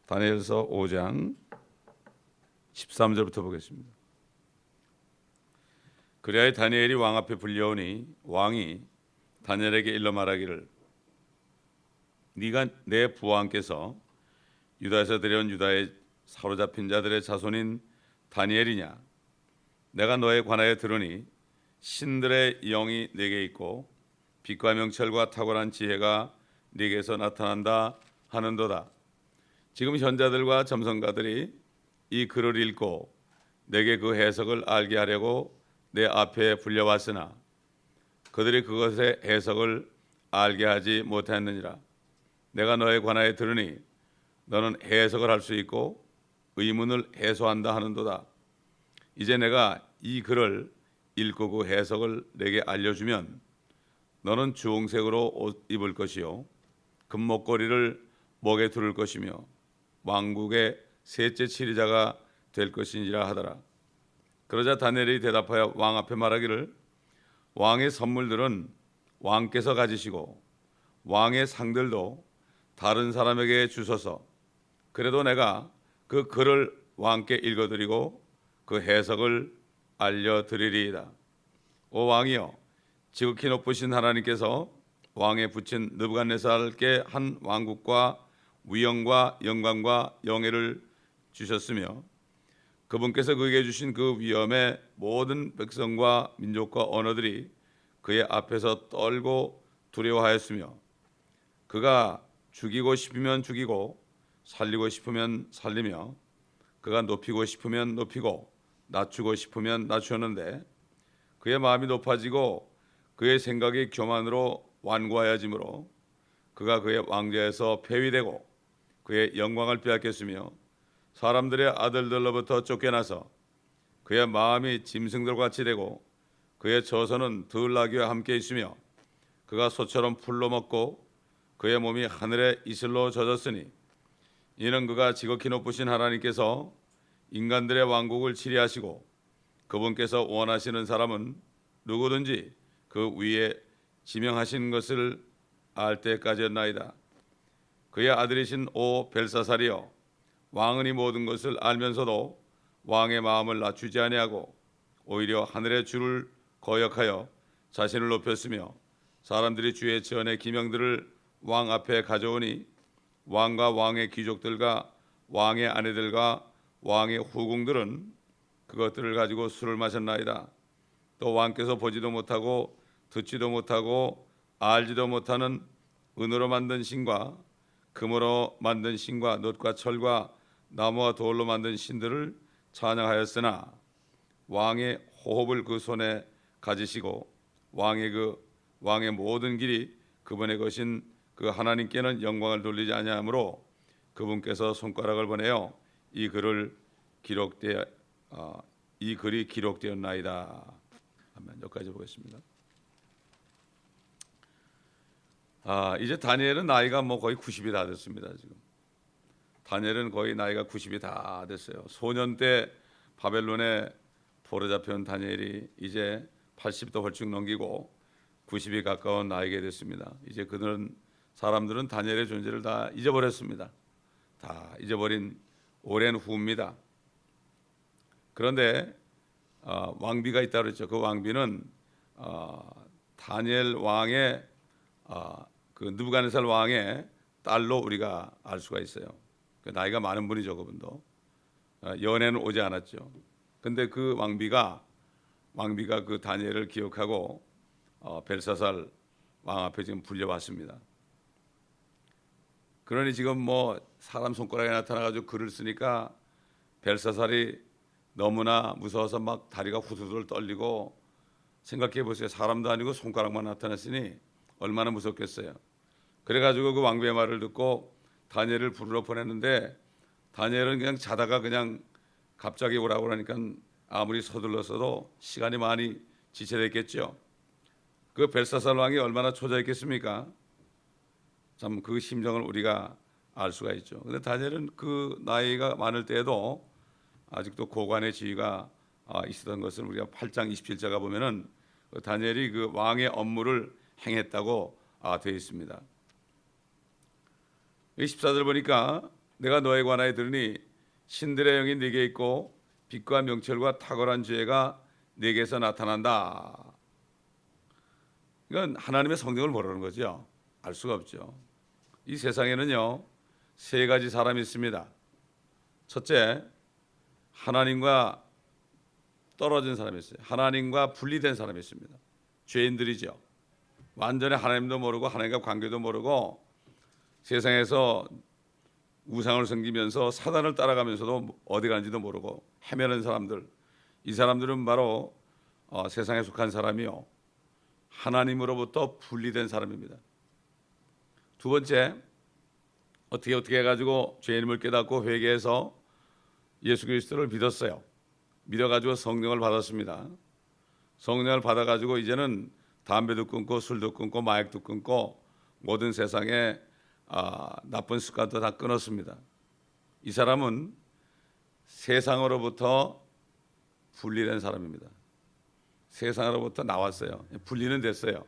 다니엘서 5장 13절부터 보겠습니다. 그리하여 다니엘이 왕 앞에 불려오니 왕이 다니엘에게 일러 말하기를 네가 내 부왕께서 유다에서 데려온 유다의 사로잡힌 자들의 자손인 다니엘이냐? 내가 너에 관하여 들으니 신들의 영이 네게 있고 빛과 명철과 탁월한 지혜가 네게서 나타난다 하는도다. 지금 현자들과 점성가들이 이 글을 읽고 내게 그 해석을 알게 하려고 내 앞에 불려왔으나 그들이 그것의 해석을 알게 하지 못했느니라. 내가 너에 관하여 들으니 너는 해석을 할 수 있고 의문을 해소한다 하는도다. 이제 내가 이 글을 읽고 그 해석을 내게 알려주면 너는 주홍색으로 옷 입을 것이요 금목걸이를 목에 두를 것이며 왕국의 셋째 치리자가 될 것이니라 하더라. 그러자 다니엘이 대답하여 왕 앞에 말하기를 왕의 선물들은 왕께서 가지시고 왕의 상들도 다른 사람에게 주소서. 그래도 내가 그 글을 왕께 읽어드리고 그 해석을 알려드리리이다. 오 왕이여, 지극히 높으신 하나님께서 왕에 붙인 느부갓네살께 한 왕국과 위엄과 영광과 영예를 주셨으며 그분께서 그에게 주신 그 위엄에 모든 백성과 민족과 언어들이 그의 앞에서 떨고 두려워하였으며 그가 죽이고 싶으면 죽이고 살리고 싶으면 살리며 그가 높이고 싶으면 높이고 낮추고 싶으면 낮추었는데 그의 마음이 높아지고 그의 생각이 교만으로 완고하여지므로 그가 그의 왕좌에서 폐위되고 그의 영광을 빼앗겼으며 사람들의 아들들로부터 쫓겨나서 그의 마음이 짐승들과 같이 되고 그의 저선은 들나귀와 함께 있으며 그가 소처럼 풀로 먹고 그의 몸이 하늘의 이슬로 젖었으니 이는 그가 지극히 높으신 하나님께서 인간들의 왕국을 치리하시고 그분께서 원하시는 사람은 누구든지 그 위에 지명하신 것을 알 때까지였나이다. 그의 아들이신 오 벨사살이여, 왕은 이 모든 것을 알면서도 왕의 마음을 낮추지 아니하고 오히려 하늘의 주를 거역하여 자신을 높였으며 사람들이 주의 전의 기명들을 왕 앞에 가져오니 왕과 왕의 귀족들과 왕의 아내들과 왕의 후궁들은 그것들을 가지고 술을 마셨나이다. 또 왕께서 보지도 못하고 듣지도 못하고 알지도 못하는 은으로 만든 신과 금으로 만든 신과 놋과 철과 나무와 돌로 만든 신들을 찬양하였으나 왕의 호흡을 그 손에 가지시고 왕의 모든 길이 그분의 것인 그 하나님께는 영광을 돌리지 아니하므로 그분께서 손가락을 보내어 이 글이 기록되었나이다. 아멘. 여기까지 보겠습니다. 이제 다니엘은 나이가 거의 90이 다 됐습니다. 지금 다니엘은 거의 나이가 90이 다 됐어요. 소년 때 바벨론에 포로잡혀온 다니엘이 이제 80도 훌쩍 넘기고 90이 가까운 나이게 됐습니다. 이제 그들은 사람들은 다니엘의 존재를 다 잊어버렸습니다. 다 잊어버린 오랜 후입니다. 그런데 왕비가 있다고 그랬죠. 그 왕비는 다니엘 왕의 그 느부갓네살 왕의 딸로 우리가 알 수가 있어요. 나이가 많은 분이죠. 그분도 연애는 오지 않았죠. 근데 그 왕비가 그 다니엘을 기억하고 벨사살 왕 앞에 지금 불려왔습니다. 그러니 지금 사람 손가락에 나타나가지고 글을 쓰니까 벨사살이 너무나 무서워서 막 다리가 후두들 떨리고, 생각해 보세요. 사람도 아니고 손가락만 나타났으니 얼마나 무섭겠어요. 그래가지고 그 왕비의 말을 듣고 다니엘을 부르러 보냈는데 다니엘은 그냥 자다가 그냥 갑자기 오라고 그러니까 아무리 서둘렀어도 시간이 많이 지체됐겠죠. 그 벨사살 왕이 얼마나 초조했겠습니까? 참 그 심정을 우리가 알 수가 있죠. 그런데 다니엘은 그 나이가 많을 때에도 아직도 고관의 지위가 있었던 것을 우리가 8장 27절가 보면은 다니엘이 그 왕의 업무를 행했다고 되어 있습니다. 14절 보니까 내가 너에 관하여 들으니 신들의 영이 네게 있고 빛과 명철과 탁월한 지혜가 네게서 나타난다. 이건 하나님의 성령을 모르는 거죠. 알 수가 없죠. 이 세상에는요, 세 가지 사람이 있습니다. 첫째, 하나님과 떨어진 사람이 있어요. 하나님과 분리된 사람이 있습니다. 죄인들이죠. 완전히 하나님도 모르고 하나님과 관계도 모르고 세상에서 우상을 섬기면서 사단을 따라가면서도 어디 가는지도 모르고 헤매는 사람들. 이 사람들은 바로 세상에 속한 사람이요, 하나님으로부터 분리된 사람입니다. 두 번째, 어떻게 해가지고 죄인임을 깨닫고 회개해서 예수 그리스도를 믿었어요. 믿어가지고 성령을 받았습니다. 성령을 받아가지고 이제는 담배도 끊고 술도 끊고 마약도 끊고 모든 세상에 나쁜 습관도 다 끊었습니다. 이 사람은 세상으로부터 분리된 사람입니다. 세상으로부터 나왔어요. 분리는 됐어요.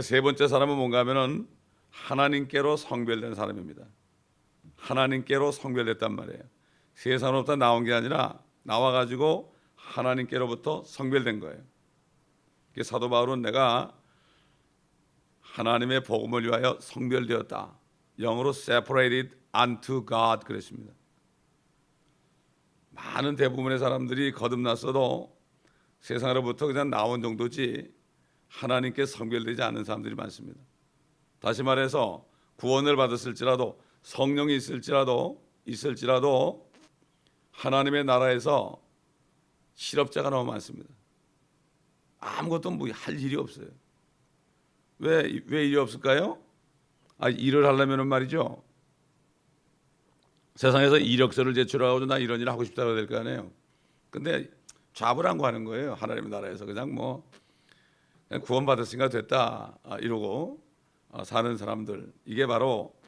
세 번째 사람은 뭔가 하면은 하나님께로 성별된 사람입니다. 하나님께로 성별됐단 말이에요. 세상으로부터 나온 게 아니라 나와가지고 하나님께로부터 성별된 거예요. 사도 바울은 내가 하나님의 복음을 위하여 성별되었다. 영어로 separated unto God 그랬습니다. 많은 대부분의 사람들이 거듭났어도 세상으로부터 그냥 나온 정도지 하나님께 성별되지 않는 사람들이 많습니다. 다시 말해서 구원을 받았을지라도 성령이 있을지라도 하나님의 나라에서 실업자가 너무 많습니다. 아무것도 뭐 할 일이 없어요. 왜 일이 없을까요? 일을 하려면 말이죠, 세상에서 이력서를 제출하고 나 이런 일 하고 싶다고 될 거 아니에요. 근데 잡으라고 하는 거예요. 하나님의 나라에서 그냥 구원 받았으니까 됐다 이러고 사는 사람들. 이게 바로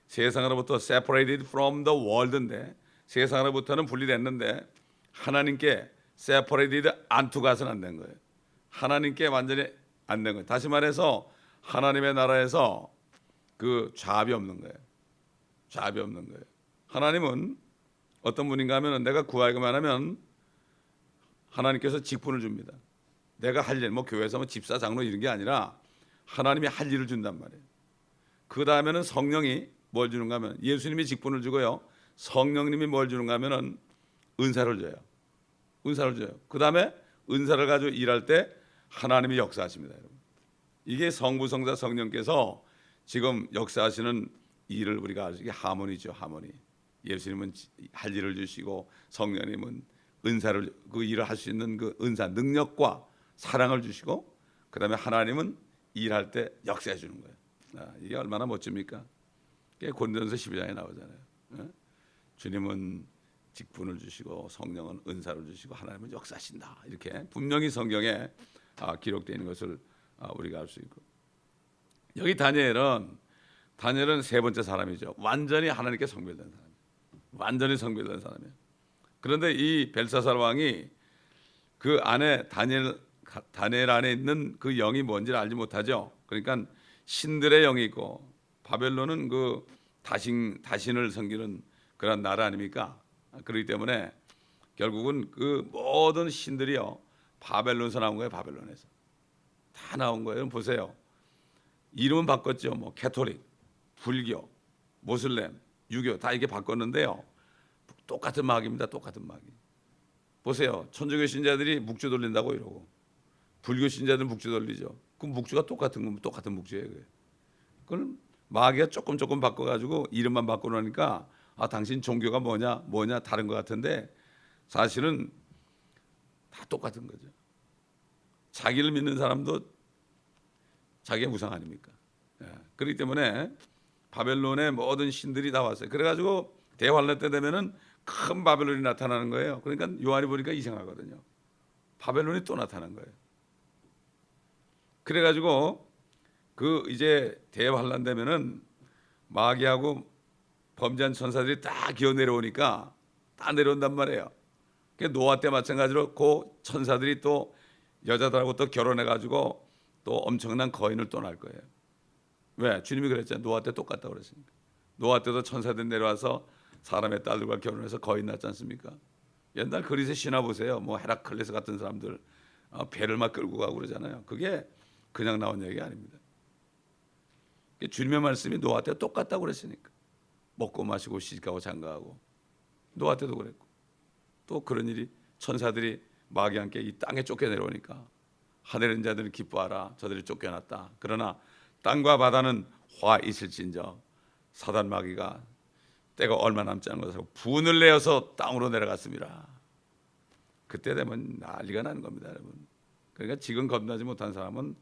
세상으로부터 separated from the world인데, 세상으로부터는 분리됐는데 하나님께 separated unto God은 안 된 거예요. 하나님께 완전히 안 된 거예요. 다시 말해서 하나님의 나라에서 그 잡이 없는 거예요. 잡이 없는 거예요. 하나님은 어떤 분인가 하면 내가 구하기만 하면 하나님께서 직분을 줍니다. 내가 할 일, 교회에서 집사, 장로 이런 게 아니라 하나님이 할 일을 준단 말이에요. 그 다음에는 성령이 뭘 주는가 하면 예수님이 직분을 주고요, 성령님이 뭘 주는가 하면은 은사를 줘요. 은사를 줘요. 그 다음에 은사를 가지고 일할 때 하나님이 역사하십니다, 여러분. 이게 성부, 성자, 성령께서 지금 역사하시는 일을 우리가 이게 하모니죠, 하모니. 예수님은 할 일을 주시고 성령님은 은사를, 그 일을 할 수 있는 그 은사, 능력과 사랑을 주시고, 그 다음에 하나님은 일할 때 역사해 주는 거예요. 이게 얼마나 멋집니까? 그게 고린도전서 12장에 나오잖아요. 주님은 직분을 주시고 성령은 은사를 주시고 하나님은 역사하신다. 이렇게 분명히 성경에 기록되어 있는 것을 우리가 알 수 있고, 여기 다니엘은 세 번째 사람이죠. 완전히 하나님께 성별된 사람, 완전히 성별된 사람이에요. 그런데 이 벨사살 왕이 그 안에 다니엘 안에 있는 그 영이 뭔지를 알지 못하죠. 그러니까 신들의 영이 있고, 바벨론은 그 다신을 섬기는 그런 나라 아닙니까? 그렇기 때문에 결국은 그 모든 신들이요 바벨론에서 나온 거예요. 바벨론에서 다 나온 거예요. 보세요. 이름은 바꿨죠. 캐톨릭, 불교, 모슬렘, 유교 다 이렇게 바꿨는데요, 똑같은 마귀입니다. 똑같은 마귀. 보세요. 천주교 신자들이 묵주 돌린다고 이러고, 불교 신자들은 묵주 돌리죠. 그 묵주가 똑같은 건 똑같은 묵주예요. 그걸 마귀가 조금 바꿔가지고 이름만 바꿔놓으니까 당신 종교가 뭐냐 다른 것 같은데 사실은 다 똑같은 거죠. 자기를 믿는 사람도 자기의 우상 아닙니까? 그렇기 때문에 바벨론의 모든 신들이 다 왔어요. 그래가지고 대환란 때 되면은 큰 바벨론이 나타나는 거예요. 그러니까 요한이 보니까 이상하거든요. 바벨론이 또 나타난 거예요. 그래가지고 그 이제 대환란 되면은 마귀하고 범죄한 천사들이 다 기어 내려오니까 다 내려온단 말이에요. 노아 때 마찬가지로 그 천사들이 또 여자들하고 또 결혼해가지고 또 엄청난 거인을 또 낳을 거예요. 왜? 주님이 그랬잖아요. 노아 때 똑같다고 그랬으니까. 노아 때도 천사들 내려와서 사람의 딸들과 결혼해서 거인 낳지 않습니까? 옛날 그리스 신화 보세요. 뭐 헤라클레스 같은 사람들 배를 막 끌고 가고 그러잖아요. 그게 그냥 나온 얘기 아닙니다. 주님의 말씀이 노아 때 똑같다고 그랬으니까. 먹고 마시고 시집가고 장가하고 노아 때도 그랬고 또 그런 일이 천사들이 마귀와 함께 이 땅에 쫓겨내려오니까 하늘의 자들은 기뻐하라 저들이 쫓겨났다. 그러나 땅과 바다는 화 있을진저 사단 마귀가 때가 얼마 남지 않은 것으로 분을 내어서 땅으로 내려갔습니다. 그때 되면 난리가 나는 겁니다, 여러분. 그러니까 지금 겁나지 못한 사람은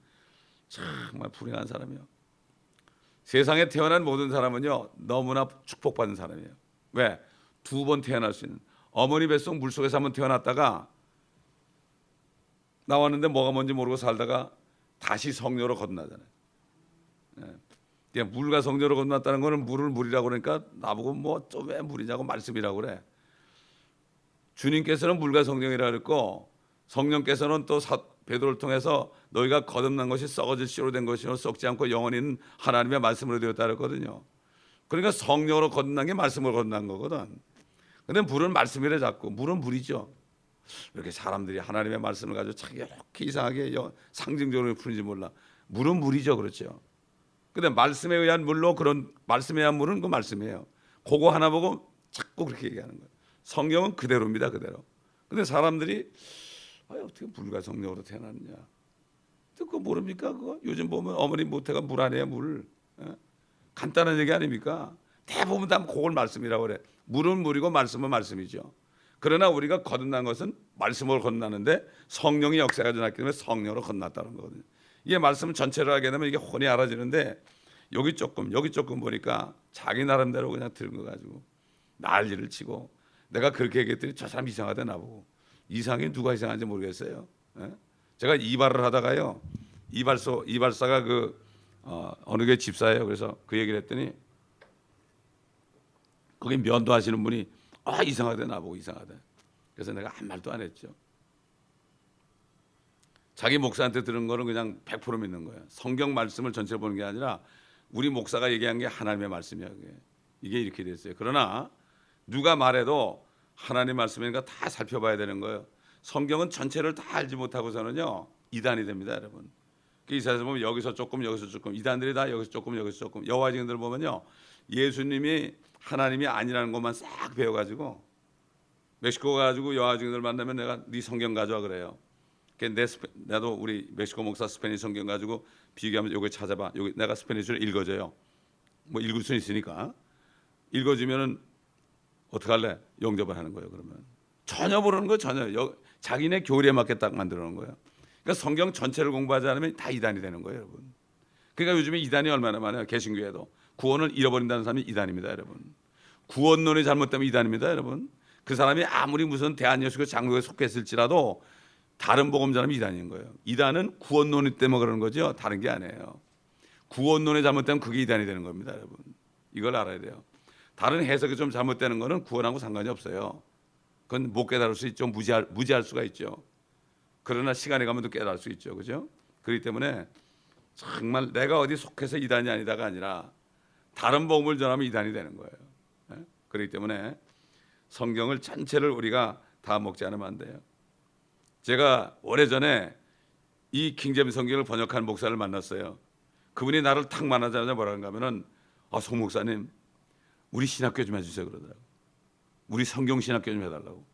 정말 불행한 사람이요. 세상에 태어난 모든 사람은요 너무나 축복받은 사람이에요. 왜? 2번 태어날 수 있는 어머니 뱃속 물속에서 한번 태어났다가 나왔는데 뭐가 뭔지 모르고 살다가 다시 성녀로 거듭나잖아요. 물과 성녀로 건넜다는 거는 물을 물이라고 그러니까 나보고 뭐 또 왜 물이냐고 말씀이라고 그래. 주님께서는 물과 성령이라 그랬고 성령께서는 또 베드로를 통해서 너희가 거듭난 것이 썩어질 씨로 된 것이요 썩지 않고 영원히 있는 하나님의 말씀으로 되었다 그랬거든요. 그러니까 성령으로 거듭난 게 말씀으로 거듭난 거거든. 근데 물은 말씀이래 자꾸. 물은 물이죠. 이렇게 사람들이 하나님의 말씀을 가지고 참 이렇게 이상하게 상징적으로 푸는지 몰라. 물은 물이죠, 그렇죠. 근데 말씀에 의한 물로 그런 말씀에 의한 물은 그 말씀이에요. 그거 하나 보고 자꾸 그렇게 얘기하는 거예요. 성경은 그대로입니다, 그대로. 근데 사람들이 어떻게 물과 성령으로 태어났냐? 그거 모릅니까? 그거 요즘 보면 어머니 모태가 물 아니에요, 물. 간단한 얘기 아닙니까? 대부분 다 그걸 말씀이라고 그래. 물은 물이고 말씀은 말씀이죠. 그러나 우리가 거듭난 것은 말씀으로 거듭나는데 성령이 역사가 일어났기 때문에 성령으로 거듭났다는 거거든요. 이게 말씀 전체를 하게 되면 이게 혼이 알아지는데 여기 조금 보니까 자기 나름대로 그냥 들은 거 가지고 난리를 치고 내가 그렇게 얘기했더니 저 사람 이상하다 나보고. 이상이 누가 이상한지 모르겠어요. 제가 이발을 하다가요 이발사가 어느 게 집사예요. 그래서 그 얘기를 했더니 거기 면도하시는 분이 이상하다 나보고 이상하다. 그래서 내가 한 말도 안 했죠. 자기 목사한테 들은 거는 그냥 100% 믿는 거예요. 성경 말씀을 전체를 보는 게 아니라 우리 목사가 얘기한 게 하나님의 말씀이야. 이게 이렇게 됐어요. 그러나 누가 말해도 하나님 말씀이니까 다 살펴봐야 되는 거예요. 성경은 전체를 다 알지 못하고서는요 이단이 됩니다, 여러분. 이사에서 보면 여기서 조금 이단들이 다 여기서 조금 여호와 증인들 보면요 예수님이 하나님이 아니라는 것만 싹 배워가지고 멕시코 가가지고 여호와 증인들 만나면 내가 네 성경 가져와 그래요. 나도 우리 멕시코 목사 스페니쉬 성경 가지고 비교하면 요거 찾아봐. 여기 내가 스페니쉬를 읽어줘요. 뭐 읽을 수 있으니까 읽어주면은 어떻게 할래? 영접을 하는 거예요. 그러면 전혀 모르는 거 전혀 자기네 교리에 맞게 딱 만들어 놓은 거예요. 그러니까 성경 전체를 공부하지 않으면 다 이단이 되는 거예요, 여러분. 그러니까 요즘에 이단이 얼마나 많아요. 개신교에도 구원을 잃어버린다는 사람이 이단입니다, 여러분. 구원론이 잘못되면 이단입니다, 여러분. 그 사람이 아무리 무슨 대한예수교 장로에 속했을지라도 다른 복음 전하면 이단인 거예요. 이단은 구원론이 때문에 그러는 거죠. 다른 게 아니에요. 구원론이 잘못되면 그게 이단이 되는 겁니다, 여러분. 이걸 알아야 돼요. 다른 해석이 좀 잘못되는 거는 구원하고 상관이 없어요. 그건 못 깨달을 수 있죠. 무지할 수가 있죠. 그러나 시간이 가면 또 깨달을 수 있죠. 그죠? 그렇기 때문에 정말 내가 어디 속해서 이단이 아니다가 아니라 다른 복음을 전하면 이단이 되는 거예요. 그렇기 때문에 성경을 전체를 우리가 다 먹지 않으면 안 돼요. 제가 오래전에 이 킹제임스 성경을 번역한 목사를 만났어요. 그분이 나를 탁 만나자마자 뭐라는가 하면은 송 목사님 우리 신학교 좀 해주세요 그러더라고요. 우리 성경 신학교 좀 해달라고.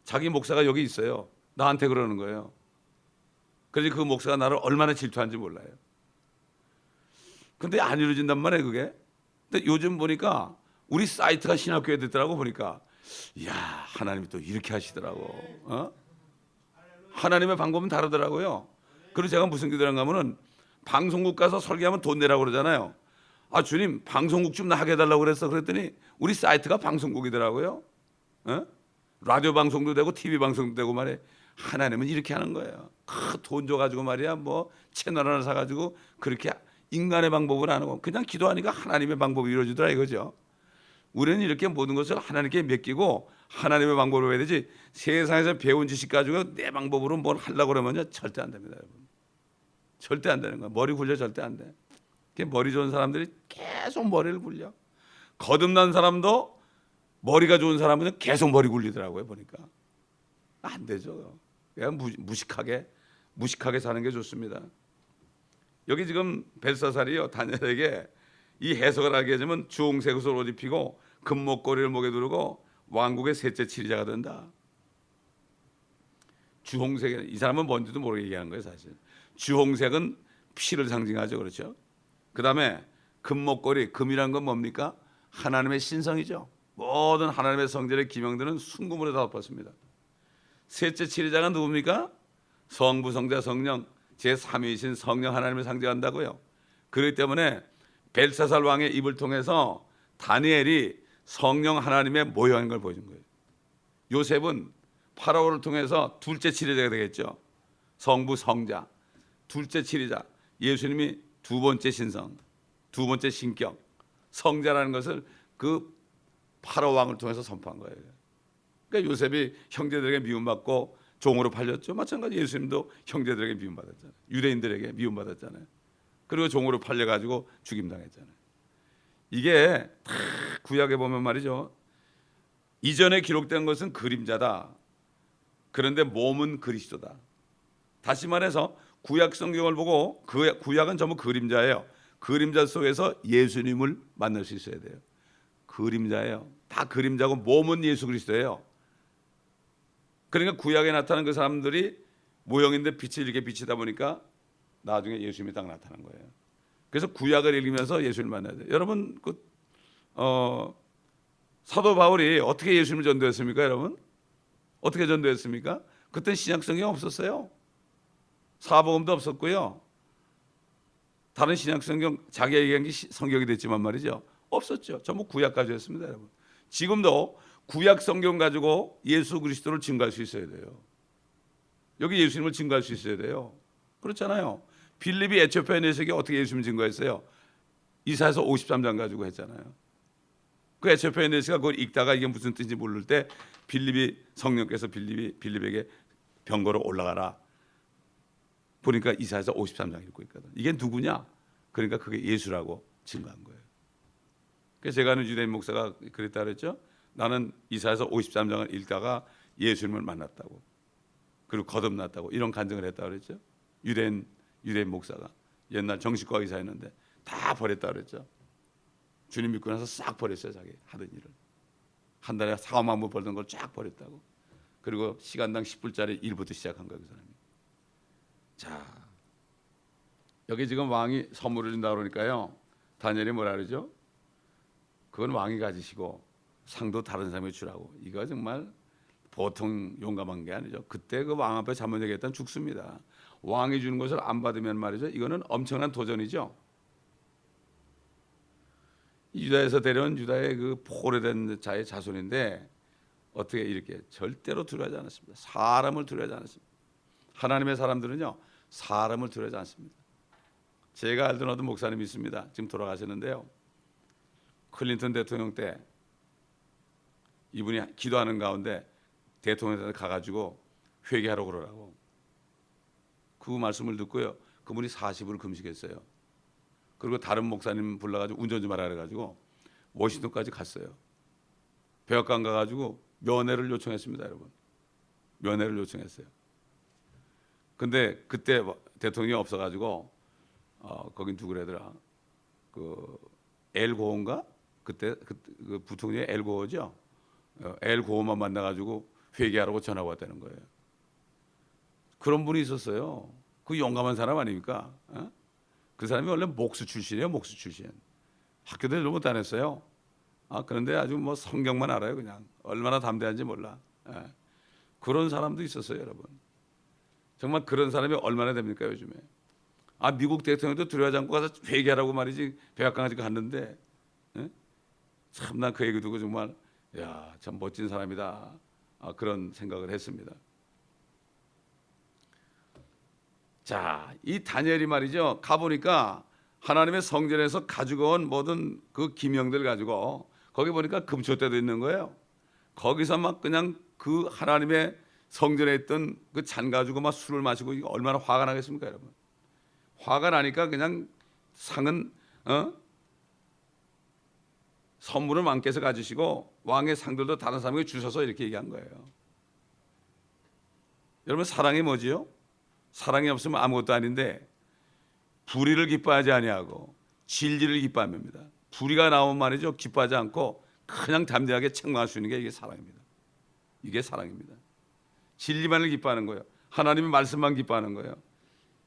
자기 목사가 여기 있어요. 나한테 그러는 거예요. 그래서 그 목사가 나를 얼마나 질투하는지 몰라요. 근데 안 이루어진단 말이에요 그게. 근데 요즘 보니까 우리 사이트가 신학교에 됐더라고. 보니까 이야 하나님이 또 이렇게 하시더라고. 하나님의 방법은 다르더라고요. 그리고 제가 무슨 기도를 하면은 방송국 가서 설교하면 돈 내라고 그러잖아요. 주님 방송국 좀 하게 해달라고 그랬더니 우리 사이트가 방송국이더라고요. 라디오 방송도 되고 TV 방송도 되고 말이에요. 하나님은 이렇게 하는 거예요. 돈 줘가지고 말이야 뭐 채널 하나 사가지고 그렇게 인간의 방법을 안 하고 그냥 기도하니까 하나님의 방법이 이루어지더라 이거죠. 우리는 이렇게 모든 것을 하나님께 맡기고 하나님의 방법으로 해야 되지 세상에서 배운 지식 가지고 내 방법으로 뭘 하려고 그러면요 절대 안 됩니다, 여러분. 절대 안 되는 거야. 머리 굴려 절대 안 돼. 머리 좋은 사람들이 계속 머리를 굴려. 거듭난 사람도 머리가 좋은 사람은 계속 머리 굴리더라고요. 보니까 안 되죠. 그냥 무식하게 사는 게 좋습니다. 여기 지금 벨사살이요, 다니엘에게 이 해석을 하게 되면 주홍색 옷을 옷 입히고 금목걸이를 목에 두르고 왕국의 셋째 치리자가 된다. 주홍색, 이 사람은 뭔지도 모르게 얘기하는 거예요. 사실 주홍색은 피를 상징하죠. 그렇죠? 그 다음에 금목걸이, 금이란 건 뭡니까? 하나님의 신성이죠. 모든 하나님의 성전의 기명들은 순금으로 다 덮었습니다. 셋째 치리자가 누굽니까? 성부, 성자, 성령, 제3위이신 성령 하나님을 상징한다고요. 그렇기 때문에 벨사살 왕의 입을 통해서 다니엘이 성령 하나님의 모형인 걸 보여준 거예요. 요셉은 파라오를 통해서 둘째 치리자가 되겠죠. 성부, 성자, 둘째 치리자. 예수님이 두 번째 신성, 두 번째 신격, 성자라는 것을 그 파라오 왕을 통해서 선포한 거예요. 그러니까 요셉이 형제들에게 미움받고 종으로 팔렸죠. 마찬가지 예수님도 형제들에게 미움받았잖아요. 유대인들에게 미움받았잖아요. 그리고 종으로 팔려가지고 죽임당했잖아요. 이게 다 구약에 보면 말이죠. 이전에 기록된 것은 그림자다. 그런데 몸은 그리스도다. 다시 말해서 구약 성경을 보고 그 구약은 전부 그림자예요. 그림자 속에서 예수님을 만날 수 있어야 돼요. 그림자예요. 다 그림자고 몸은 예수 그리스도예요. 그러니까 구약에 나타난 그 사람들이 모형인데 빛을 이렇게 비치다 보니까 나중에 예수님이 딱 나타난 거예요. 그래서 구약을 읽으면서 예수님을 만나야 돼요. 여러분 사도 바울이 어떻게 예수님을 전도했습니까? 여러분 어떻게 전도했습니까? 그때는 신약 성경 없었어요. 사복음도 없었고요. 다른 신약 성경 자기가 얘기한 게 성경이 됐지만 말이죠. 없었죠. 전부 구약 가지고였습니다, 여러분. 지금도 구약 성경 가지고 예수 그리스도를 증거할 수 있어야 돼요. 여기 예수님을 증거할 수 있어야 돼요. 그렇잖아요. 빌립이 에티오피아 내세계 어떻게 예수님을 증거했어요? 이사야서 53장 가지고 했잖아요. 그 에티오피아 내세가 그걸 읽다가 이게 무슨 뜻인지 모를 때 빌립이 성령께서 빌립에게 병거로 올라가라. 보니까 이사야서 53장 읽고 있거든. 이게 누구냐? 그러니까 그게 예수라고 증거한 거예요. 그래서 제가 아는 유대인 목사가 그랬다 그랬죠. 나는 이사야서 53장을 읽다가 예수님을 만났다고. 그리고 거듭났다고. 이런 간증을 했다 그랬죠. 유대인 목사가 옛날 정신과 의사였는데 다 버렸다 그랬죠. 주님 믿고 나서 싹 버렸어요. 자기 하던 일을. 한 달에 4-5만 번 벌던 걸 쫙 버렸다고. 그리고 시간당 10불짜리 일부터 시작한 거예요. 그 사람이. 자, 여기 지금 왕이 선물을 준다 그러니까요. 다니엘이 뭐라 그러죠? 그건 왕이 가지시고 상도 다른 사람이 주라고. 이거 정말 보통 용감한 게 아니죠. 그때 그 왕 앞에 잘못 얘기했다면 죽습니다. 왕이 주는 것을 안 받으면 말이죠. 이거는 엄청난 도전이죠. 유다에서 데려온 유다의 그 오래된 자의 자손인데 어떻게 이렇게 절대로 두려워하지 않았습니다. 사람을 두려워하지 않았습니다. 하나님의 사람들은요 사람을 두려워하지 않습니다. 제가 알던 어떤 목사님이 있습니다. 지금 돌아가셨는데요. 클린턴 대통령 때 이분이 기도하는 가운데 대통령한테 가가지고 회개하라고 그러라고. 그 말씀을 듣고요. 그분이 40을 금식했어요. 그리고 다른 목사님 불러가지고 운전 좀 하라 그래가지고 워싱턴까지 갔어요. 백악관 가가지고 면회를 요청했습니다, 여러분. 면회를 요청했어요. 근데 그때 대통령이 없어가지고 거긴 누구래더라? 그 엘고인가? 그때 그 부통령이 엘고죠. 엘고만 만나가지고 회개하라고 전화가 왔다는 거예요. 그런 분이 있었어요. 그 용감한 사람 아닙니까? 그 사람이 원래 목수 출신이에요. 목수 출신. 학교도 일도 못 다녔어요. 그런데 아주 뭐 성경만 알아요. 그냥 얼마나 담대한지 몰라. 그런 사람도 있었어요, 여러분. 정말 그런 사람이 얼마나 됩니까 요즘에? 미국 대통령도 두려워하지 않고 가서 회개하라고 말이지 백악관까지 갔는데 참 난 그 얘기 듣고 정말 야, 참 멋진 사람이다. 그런 생각을 했습니다. 자, 이 다니엘이 말이죠. 가보니까 하나님의 성전에서 가지고 온 모든 그 기명들 가지고 거기 보니까 금초대도 있는 거예요. 거기서 막 그냥 그 하나님의 성전에 있던 그 잔 가지고 막 술을 마시고 이거 얼마나 화가 나겠습니까, 여러분? 화가 나니까 그냥 상은 선물을 왕께서 가지시고 왕의 상들도 다른 사람에게 주셔서 이렇게 얘기한 거예요. 여러분, 사랑이 뭐지요? 사랑이 없으면 아무것도 아닌데 불의를 기뻐하지 아니하고 진리를 기뻐합니다. 불의가 나오면 말이죠, 기뻐하지 않고 그냥 담대하게 책망할 수 있는 게 이게 사랑입니다. 이게 사랑입니다. 진리만을 기뻐하는 거예요. 하나님의 말씀만 기뻐하는 거예요.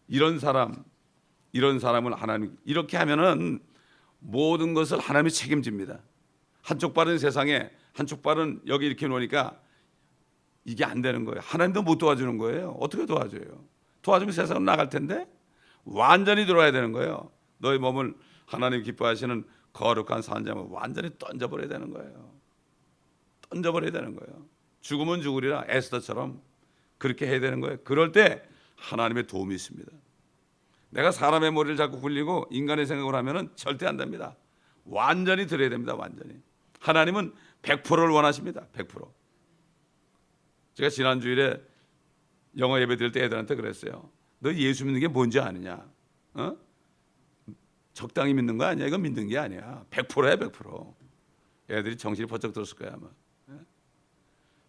이런 사람을 하나님, 이렇게 하면은 모든 것을 하나님이 책임집니다. 한쪽 발은 세상에, 한쪽 발은 여기 이렇게 놓으니까 이게 안 되는 거예요. 하나님도 못 도와주는 거예요. 어떻게 도와줘요? 도와주면 세상은 나갈 텐데 완전히 들어와야 되는 거예요. 너의 몸을 하나님 기뻐하시는 거룩한 산자면 완전히 던져버려야 되는 거예요. 던져버려야 되는 거예요. 죽으면 죽으리라, 에스더처럼 그렇게 해야 되는 거예요. 그럴 때 하나님의 도움이 있습니다. 내가 사람의 머리를 자꾸 굴리고 인간의 생각을 하면은 절대 안 됩니다. 완전히 들어야 됩니다. 완전히. 하나님은 100%를 원하십니다. 100%. 제가 지난 주일에 영어 예배 드릴 때 애들한테 그랬어요. 너 예수 믿는 게 뭔지 아느냐? 어? 적당히 믿는 거 아니야? 이거 믿는 게 아니야. 100%야, 100%. 애들이 정신이 번쩍 들었을 거야 아마.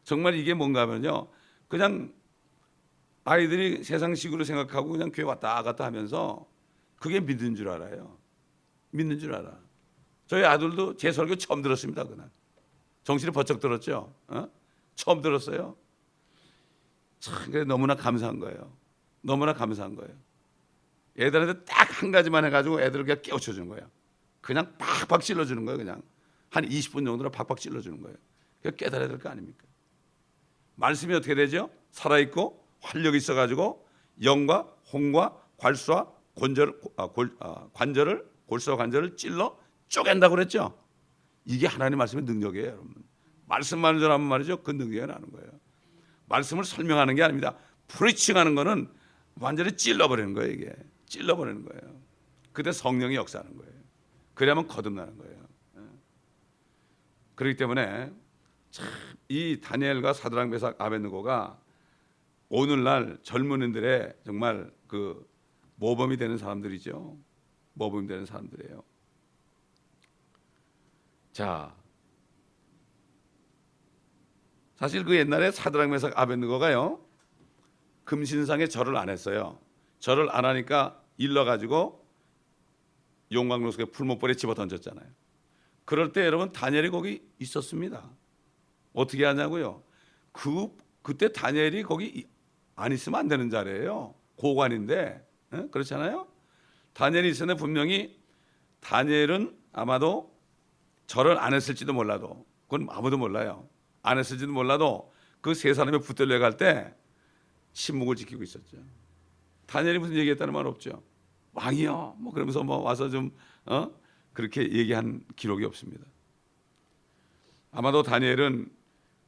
정말 이게 뭔가 하면요, 그냥 아이들이 세상식으로 생각하고 그냥 교회 왔다 갔다 하면서 그게 믿는 줄 알아요. 믿는 줄 알아. 저희 아들도 제 설교 처음 들었습니다. 그날 정신이 번쩍 들었죠. 처음 들었어요. 참, 그래 너무나 감사한 거예요. 너무나 감사한 거예요. 애들한테 딱 한 가지만 해가지고 애들을 그냥 깨우쳐주는 거예요. 그냥 팍팍 찔러주는 거예요. 그냥 한 20분 정도로 팍팍 찔러주는 거예요. 그냥 깨달아야 될 거 아닙니까? 말씀이 어떻게 되죠? 살아있고 활력이 있어가지고 영과 홍과 괄수와 관절을, 골수와 관절을 찔러 쪼갠다고 그랬죠? 이게 하나님의 말씀의 능력이에요, 여러분. 말씀만 전하면 말이죠, 그 능력이 나는 거예요. 말씀을 설명하는 게 아닙니다. 프리칭하는 거는 완전히 찔러버리는 거예요. 이게 찔러버리는 거예요. 그때 성령이 역사하는 거예요. 그래야만 거듭나는 거예요. 그렇기 때문에 참 이 다니엘과 사드락 메삭 아벳느고가 오늘날 젊은이들의 정말 그 모범이 되는 사람들이죠. 모범이 되는 사람들이에요. 자, 사실 그 옛날에 사드락 메삭 아벳느고가요, 금신상에 절을 안 했어요. 절을 안 하니까 일러가지고 용광로 속에 풀목불에 집어 던졌잖아요. 그럴 때 여러분 다니엘이 거기 있었습니다. 어떻게 하냐고요? 그때 다니엘이 거기 안 있으면 안 되는 자리예요. 고관인데, 그렇잖아요. 다니엘이 있었는데 분명히 다니엘은 아마도 절을 안 했을지도 몰라도, 그건 아무도 몰라요. 안 했을지도 몰라도 그 세 사람이 붙들려 갈 때 침묵을 지키고 있었죠. 다니엘이 무슨 얘기했다는 말 없죠. 왕이요, 뭐 그러면서 뭐 와서 좀 그렇게 얘기한 기록이 없습니다. 아마도 다니엘은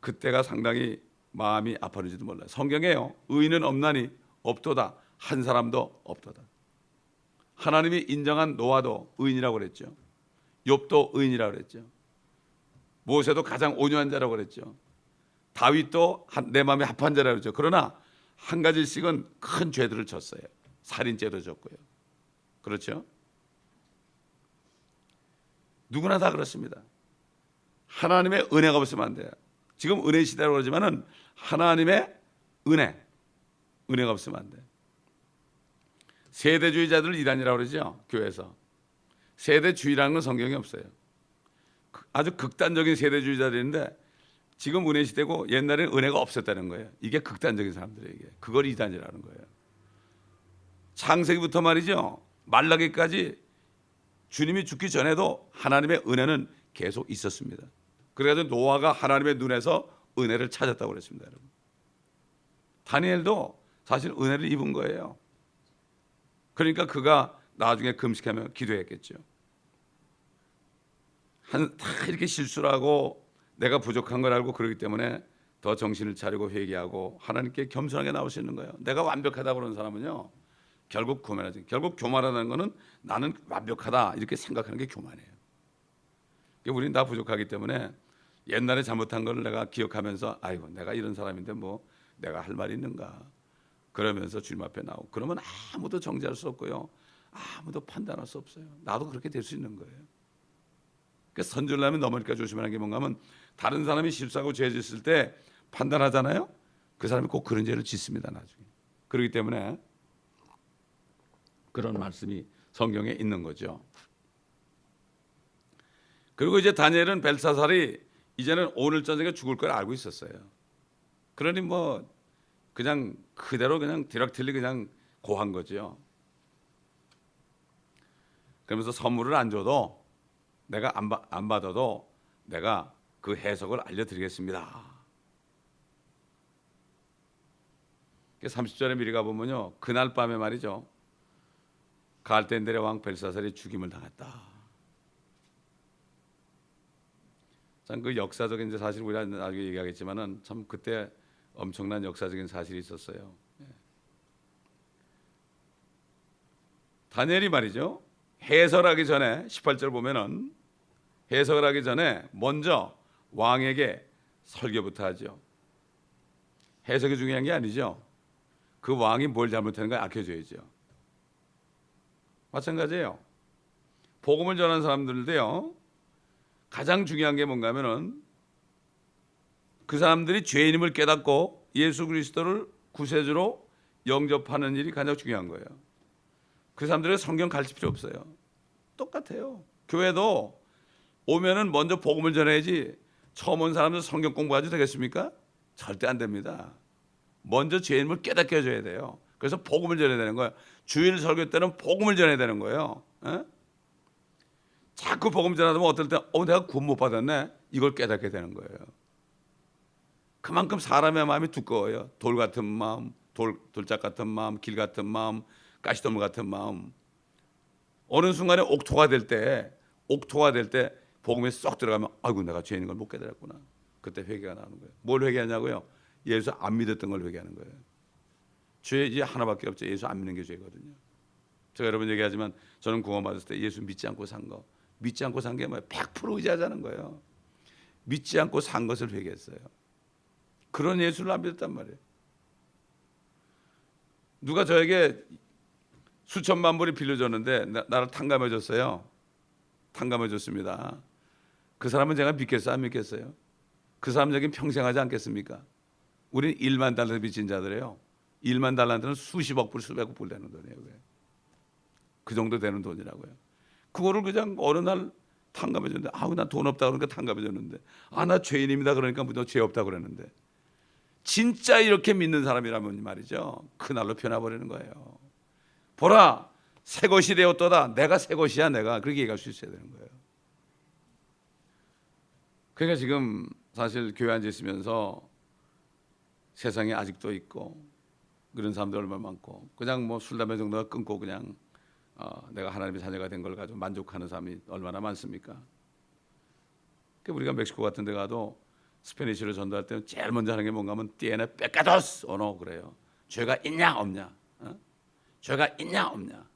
그때가 상당히 마음이 아팠는지도 몰라요. 성경에요, 의인은 없나니 없도다, 한 사람도 없도다. 하나님이 인정한 노아도 의인이라고 그랬죠. 욥도 의인이라고 그랬죠. 모세도 가장 온유한 자라고 그랬죠. 다윗도 내 마음에 합한 자라고 그랬죠. 그러나 한 가지씩은 큰 죄들을 졌어요. 살인죄도 졌고요. 그렇죠? 누구나 다 그렇습니다. 하나님의 은혜가 없으면 안 돼요. 지금 은혜 시대라고 그러지만은 하나님의 은혜가 없으면 안 돼요. 세대주의자들 이단이라고 그러죠, 교회에서. 세대주의라는 건 성경에 없어요. 아주 극단적인 세대주의자들인데 지금 은혜 시대고 옛날에는 은혜가 없었다는 거예요. 이게 극단적인 사람들이에요. 이게. 그걸 이단이라는 거예요. 창세기부터 말이죠, 말라기까지 주님이 죽기 전에도 하나님의 은혜는 계속 있었습니다. 그래가지고 노아가 하나님의 눈에서 은혜를 찾았다고 그랬습니다, 여러분. 다니엘도 사실 은혜를 입은 거예요. 그러니까 그가 나중에 금식하며 기도했겠죠. 다 이렇게 실수를 하고 내가 부족한 걸 알고 그러기 때문에 더 정신을 차리고 회개하고 하나님께 겸손하게 나올 수 있는 거예요. 내가 완벽하다고 그러는 사람은요, 결국 교만하지. 결국 교만하다는 거는 나는 완벽하다 이렇게 생각하는 게 교만이에요. 우리는 다 부족하기 때문에 옛날에 잘못한 걸 내가 기억하면서 아이고 내가 이런 사람인데 뭐 내가 할 말이 있는가 그러면서 주님 앞에 나오고 그러면 아무도 정죄할 수 없고요, 아무도 판단할 수 없어요. 나도 그렇게 될 수 있는 거예요. 선지를 하면 넘어질까 조심하는 게 뭔가 하면 다른 사람이 실수하고 죄 짓을 때 판단하잖아요. 그 사람이 꼭 그런 죄를 짓습니다 나중에. 그렇기 때문에 그런 말씀이 성경에 있는 거죠. 그리고 이제 다니엘은 벨사살이 이제는 오늘 저녁에 죽을 걸 알고 있었어요. 그러니 뭐 그냥 그대로 그냥 디럭틸리 그냥 고한 거죠. 그러면서 선물을 안 줘도 내가 안 받아도 내가 그 해석을 알려드리겠습니다. 30절에 미리 가보면요, 그날 밤에 말이죠, 갈대인들의 왕 벨사살이 죽임을 당했다. 참 그 역사적인 이제 사실 우리가 나중에 얘기하겠지만은 참 그때 엄청난 역사적인 사실이 있었어요. 다니엘이 말이죠, 해설하기 전에 18절 보면은 해석을 하기 전에 먼저 왕에게 설교부터 하죠. 해석이 중요한 게 아니죠. 그 왕이 뭘 잘못했는가 알려줘야죠. 마찬가지예요. 복음을 전하는 사람들도요, 가장 중요한 게 뭔가 하면은 그 사람들이 죄인임을 깨닫고 예수 그리스도를 구세주로 영접하는 일이 가장 중요한 거예요. 그 사람들의 성경 가르칠 필요 없어요. 똑같아요. 교회도 오면은 먼저 복음을 전해야지 처음 온 사람들 성경 공부하지 되겠습니까? 절대 안 됩니다. 먼저 죄인임을 깨닫게 해줘야 돼요. 그래서 복음을 전해야 되는 거예요. 주일 설교 때는 복음을 전해야 되는 거예요. 에? 자꾸 복음 전하다 보면 어떨 때 내가 구원 못 받았네, 이걸 깨닫게 되는 거예요. 그만큼 사람의 마음이 두꺼워요. 돌 같은 마음, 돌짝 같은 마음, 길 같은 마음, 가시덤불 같은 마음. 어느 순간에 옥토가 될 때 복음에 쏙 들어가면 아이고 내가 죄인인 걸 못 깨달았구나. 그때 회개가 나오는 거예요. 뭘 회개하냐고요? 예수 안 믿었던 걸 회개하는 거예요. 죄 이제 하나밖에 없죠. 예수 안 믿는 게 죄거든요. 제가 여러분 얘기하지만 저는 구원받았을 때 예수 믿지 않고 산 거, 믿지 않고 산 게 뭐예요? 100% 의지하자는 거예요. 믿지 않고 산 것을 회개했어요. 그런 예수를 안 믿었단 말이에요. 누가 저에게 수천만 불이 빌려줬는데 나를 탕감해 줬어요. 탕감해 줬습니다. 그 사람은 제가 믿겠어요? 안 믿겠어요? 그 사람 여긴 평생 하지 않겠습니까? 우리는 1만 달러 빚진 자들이에요. 1만 달러는 수십억 불, 수백억 불 되는 돈이에요. 그 정도 되는 돈이라고요. 그거를 그냥 어느 날 탕감해 줬는데, 아우 나 돈 없다 그러니까 탕감해 줬는데, 나 죄인입니다 그러니까 너 죄 없다 그랬는데, 진짜 이렇게 믿는 사람이라면 말이죠, 그날로 변화버리는 거예요. 보라, 새 것이 되었도다. 내가 새 것이야, 내가. 그렇게 얘기할 수 있어야 되는 거예요. 그러니까 지금 사실 교회 앉아 있으면서 세상에 아직도 있고 그런 사람들 얼마나 많고, 그냥 뭐 술 담배 정도가 끊고 그냥 내가 하나님의 자녀가 된 걸 가지고 만족하는 사람이 얼마나 많습니까? 그러니까 우리가 멕시코 같은 데 가도 스페니쉬를 전도할 때는 제일 먼저 하는 게 뭔가 하면 tiene pecados o no 그래요. 죄가 있냐 없냐, 죄가 있냐 없냐.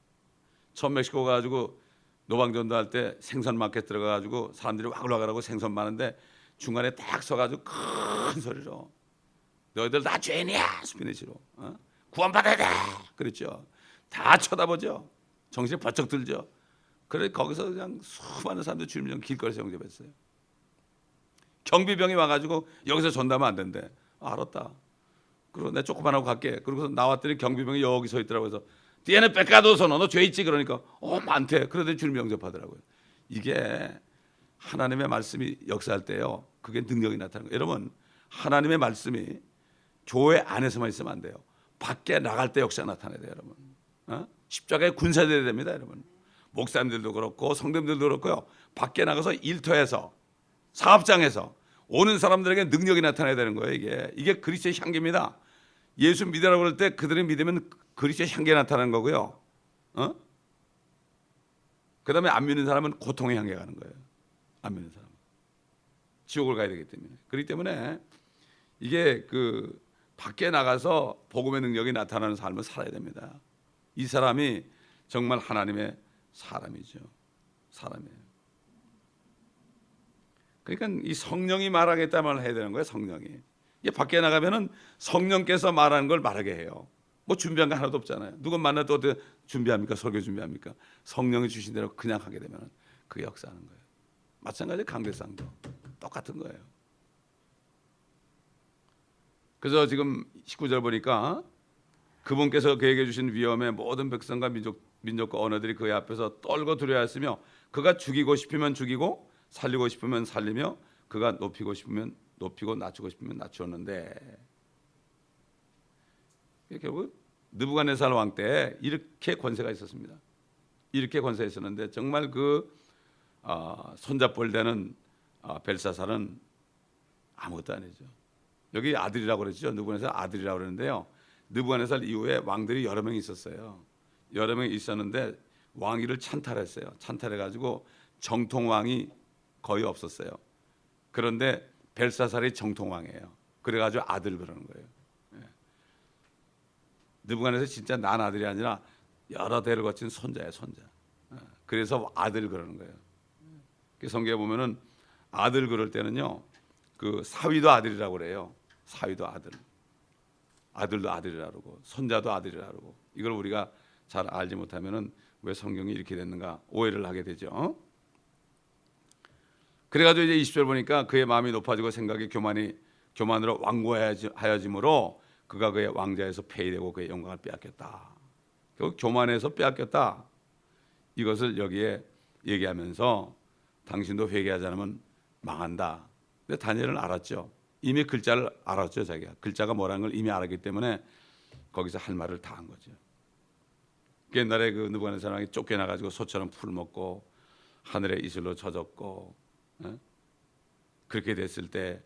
처음 멕시코 가가지고 노방 전도할 때 생선 마켓 들어가가지고 사람들이 와글와글하고 생선 많은데 중간에 딱 서가지고 큰 소리로 너희들 다 죄인이야, 스페니쉬로. 구원받아야 돼. 그랬죠. 다 쳐다보죠. 정신이 번쩍 들죠. 그래 거기서 그냥 수많은 사람들 주님을 길거리에서 영접했어요. 경비병이 와가지고 여기서 전도하면 안 된대. 알았다. 그리고 내가 조그만하고 갈게. 그러고서 나왔더니 경비병이 여기 서 있더라고요. 그래서 tiene pecados 너 죄 있지? 그러니까 많대. 그러더니 주님 영접하더라고요. 이게 하나님의 말씀이 역사할 때요, 그게 능력이 나타나는 거예요. 여러분, 하나님의 말씀이 교회 안에서만 있으면 안 돼요. 밖에 나갈 때 역사가 나타나야 돼요, 여러분. 십자가에 군사되어야 됩니다, 여러분. 목사님들도 그렇고 성도님들도 그렇고요. 밖에 나가서 일터에서 사업장에서 오는 사람들에게 능력이 나타나야 되는 거예요. 이게 그리스도의 향기입니다. 예수 믿으라고 그럴 때 그들이 믿으면 그리스도의 향기가 나타나는 거고요. 그 다음에 안 믿는 사람은 고통의 향기가 가는 거예요. 안 믿는 사람은 지옥을 가야 되기 때문에. 그렇기 때문에 이게 그 밖에 나가서 복음의 능력이 나타나는 삶을 살아야 됩니다. 이 사람이 정말 하나님의 사람이죠. 사람이에요. 그러니까 이 성령이 말하겠다는 말 해야 되는 거예요. 성령이. 이게 밖에 나가면은 성령께서 말하는 걸 말하게 해요. 뭐 준비한 거 하나도 없잖아요. 누구 만나도 어떻게 준비합니까? 설교 준비합니까? 성령이 주신 대로 그냥 하게 되면 그게 역사하는 거예요. 마찬가지 강대상도 똑같은 거예요. 그래서 지금 19절 보니까 그분께서 그에게 주신 위엄에 모든 백성과 민족과 언어들이 그의 앞에서 떨고 두려워하였으며 그가 죽이고 싶으면 죽이고 살리고 싶으면 살리며 그가 높이고 싶으면 높이고 낮추고 싶으면 낮추었는데, 결국 느부갓네살 왕 때 이렇게 권세가 있었습니다. 이렇게 권세가 있었는데 정말 그 손잡벌 되는 벨사살은 아무것도 아니죠. 여기 아들이라고 그랬죠. 느부갓네살 아들이라고 그러는데요. 느부갓네살 이후에 왕들이 여러 명 있었어요. 여러 명 있었는데 왕위를 찬탈했어요. 찬탈해가지고 정통왕이 거의 없었어요. 그런데 벨사살이 정통왕이에요. 그래가지고 아들 그러는 거예요. 느부갓네살 진짜 난 아들이 아니라 여러 대를 거친 손자예요, 손자. 그래서 아들 그러는 거예요. 성경에 보면은 아들 그럴 때는요, 그 사위도 아들이라고 그래요. 사위도 아들, 아들도 아들이라고 그러고 손자도 아들이라고 그러고. 이걸 우리가 잘 알지 못하면은 왜 성경이 이렇게 됐는가 오해를 하게 되죠. 그래가지고 이제 20절 보니까 그의 마음이 높아지고 생각이 교만으로 완고하여짐으로 그가 그의 왕자에서 폐위되고 그의 영광을 빼앗겼다. 결국 교만해서 빼앗겼다. 이것을 여기에 얘기하면서 당신도 회개하지 않으면 망한다. 근데 다니엘은 알았죠. 이미 글자를 알았죠. 자기가 글자가 뭐라는 걸 이미 알았기 때문에 거기서 할 말을 다 한 거죠. 옛날에 그 느부갓네살 왕이 쫓겨나가지고 소처럼 풀 먹고 하늘에 이슬로 젖었고, 그렇게 됐을 때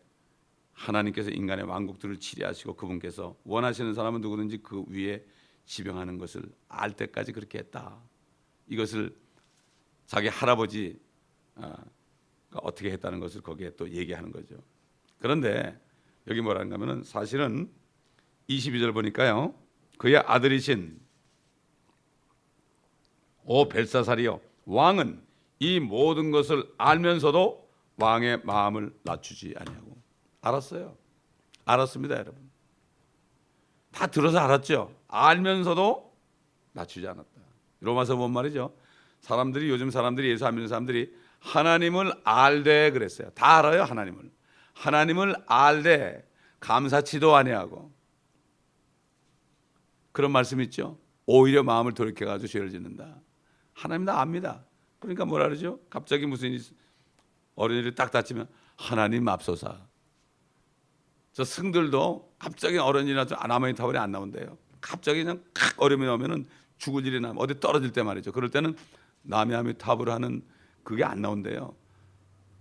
하나님께서 인간의 왕국들을 치리하시고 그분께서 원하시는 사람은 누구든지 그 위에 지병하는 것을 알 때까지 그렇게 했다. 이것을 자기 할아버지 어떻게 했다는 것을 거기에 또 얘기하는 거죠. 그런데 여기 뭐라는가 하면은 사실은 22절 보니까요, 그의 아들이신 오 벨사살이여, 왕은 이 모든 것을 알면서도 왕의 마음을 낮추지 아니하고. 알았어요. 알았습니다, 여러분. 다 들어서 알았죠. 알면서도 낮추지 않았다. 로마서 본 말이죠. 사람들이 요즘 사람들이 예수 안 믿는 사람들이 하나님을 알되 그랬어요. 다 알아요, 하나님을. 하나님을 알되 감사치도 아니하고. 그런 말씀 있죠. 오히려 마음을 돌이켜가지고 죄를 짓는다. 하나님 다 압니다. 그러니까 뭐라 그러죠? 갑자기 무슨 어린이를 딱 다치면 하나님 앞서사. 저 승들도 갑자기 어른이나 나만이 타월이 안 나온대요. 갑자기 그냥 칵 어려움이 나오면은 죽을 일이 나면 어디 떨어질 때 말이죠. 그럴 때는 남이 탑을 하는 그게 안 나온대요.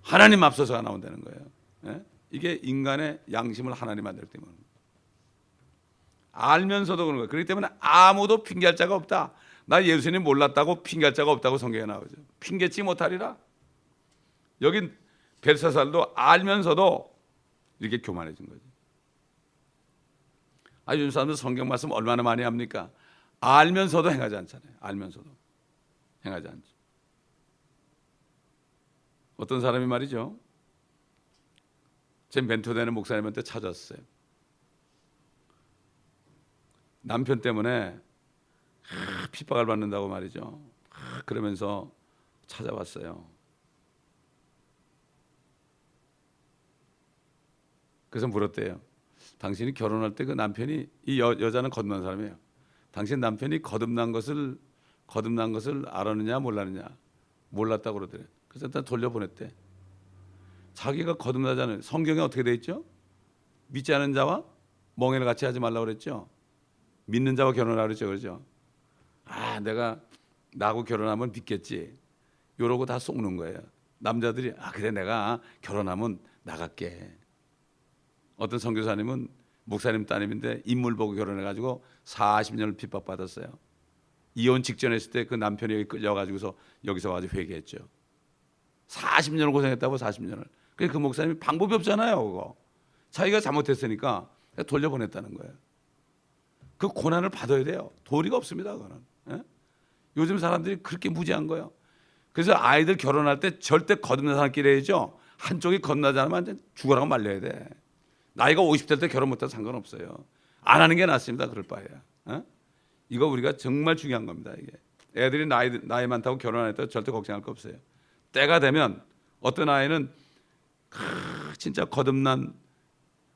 하나님 앞서서가 나온다는 거예요. 예? 이게 인간의 양심을 하나님 만들기 때문에. 알면서도 그런 거예요. 그렇기 때문에 아무도 핑계할 자가 없다. 나 예수님 몰랐다고 핑계할 자가 없다고 성경에 나오죠. 핑계치 못하리라. 여기 벨사살도 알면서도 이렇게 교만해진 거죠. 요즘 사람들 성경 말씀 얼마나 많이 합니까? 알면서도 행하지 않잖아요. 알면서도 행하지 않죠. 어떤 사람이 말이죠, 제 멘토 되는 목사님한테 찾았어요. 남편 때문에 핍박을 받는다고 말이죠. 그러면서 찾아왔어요. 그래서 물었대요. 당신이 결혼할 때 그 남편이, 이 여자는 거듭난 사람이에요. 당신 남편이 거듭난 것을 알았느냐 몰랐느냐. 몰랐다고 그러더래요. 그래서 일단 돌려보냈대. 자기가 거듭나지 않은, 성경에 어떻게 돼 있죠? 믿지 않은 자와 멍에를 같이 하지 말라고 그랬죠. 믿는 자와 결혼하라고 그랬죠. 그렇죠? 내가 나하고 결혼하면 믿겠지. 이러고 다 속는 거예요. 남자들이 그래 내가 결혼하면 나갈게. 어떤 선교사님은 목사님 따님인데 인물 보고 결혼해가지고 40년을 핍박받았어요. 이혼 직전에 있을 때 그 남편이 여기 끌려가지고서 여기서 와가지고 회개했죠. 40년을 고생했다고 40년을. 그러니까 그 목사님이 방법이 없잖아요. 그거. 자기가 잘못했으니까 돌려보냈다는 거예요. 그 고난을 받아야 돼요. 도리가 없습니다. 그거는. 예? 요즘 사람들이 그렇게 무지한 거예요. 그래서 아이들 결혼할 때 절대 거듭난 사람끼리 해야죠. 한쪽이 거듭나지 않으면 죽어라고 말려야 돼. 나이가 50대 때 결혼 못해도 상관없어요. 안 하는 게 낫습니다. 그럴 바에야. 이거 우리가 정말 중요한 겁니다. 이게 애들이 나이 많다고 결혼 안 했다고 절대 걱정할 거 없어요. 때가 되면 어떤 아이는 진짜 거듭난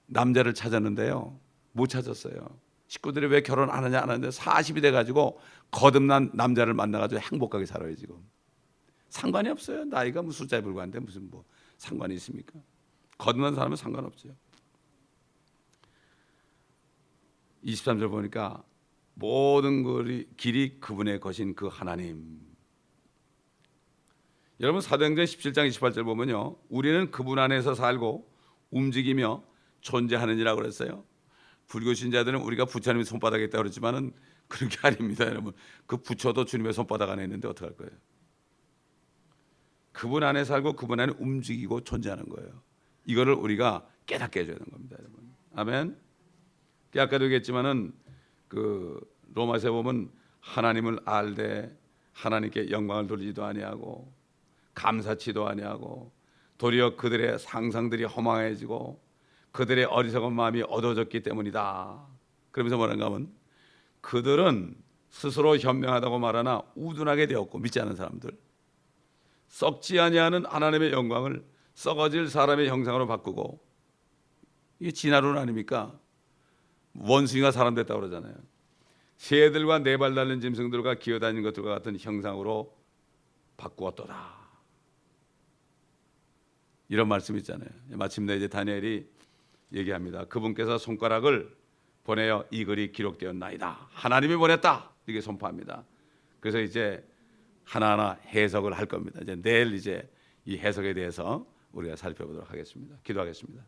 남자를 찾았는데요, 못 찾았어요. 식구들이 왜 결혼 안 하냐 안 하는데 40이 돼가지고 거듭난 남자를 만나가지고 행복하게 살아요. 지금 상관이 없어요. 나이가 무슨 숫자에 불과한데 무슨 뭐 상관이 있습니까? 거듭난 사람은 상관없죠. 23절 보니까 모든 길이 그분의 것인 그 하나님. 여러분 사도행전 17장 28절 보면요, 우리는 그분 안에서 살고 움직이며 존재하느니라고 그랬어요. 불교 신자들은 우리가 부처님의 손바닥에 있다고 그러지만은 그런 게 아닙니다. 여러분, 그 부처도 주님의 손바닥 안에 있는데 어떡할 거예요? 그분 안에 살고 그분 안에 움직이고 존재하는 거예요. 이거를 우리가 깨닫게 해줘야 되는 겁니다, 여러분. 아멘. 아까도 얘기했지만은 그 로마서에 보면 하나님을 알되 하나님께 영광을 돌리지도 아니하고 감사치도 아니하고 도리어 그들의 상상들이 허망해지고 그들의 어리석은 마음이 어두워졌기 때문이다. 그러면서 뭐라는가 하면 그들은 스스로 현명하다고 말하나 우둔하게 되었고, 믿지 않는 사람들, 썩지 아니하는 하나님의 영광을 썩어질 사람의 형상으로 바꾸고, 이게 진화론 아닙니까? 원숭이가 사람 됐다고 그러잖아요. 새들과 네 발 달린 짐승들과 기어다니는 것들과 같은 형상으로 바꾸었도다. 이런 말씀이 있잖아요. 마침내 이제 다니엘이 얘기합니다. 그분께서 손가락을 보내어 이 글이 기록되었나이다. 하나님이 보냈다. 이렇게 선포합니다. 그래서 이제 하나하나 해석을 할 겁니다. 이제 내일 이제 이 해석에 대해서 우리가 살펴보도록 하겠습니다. 기도하겠습니다.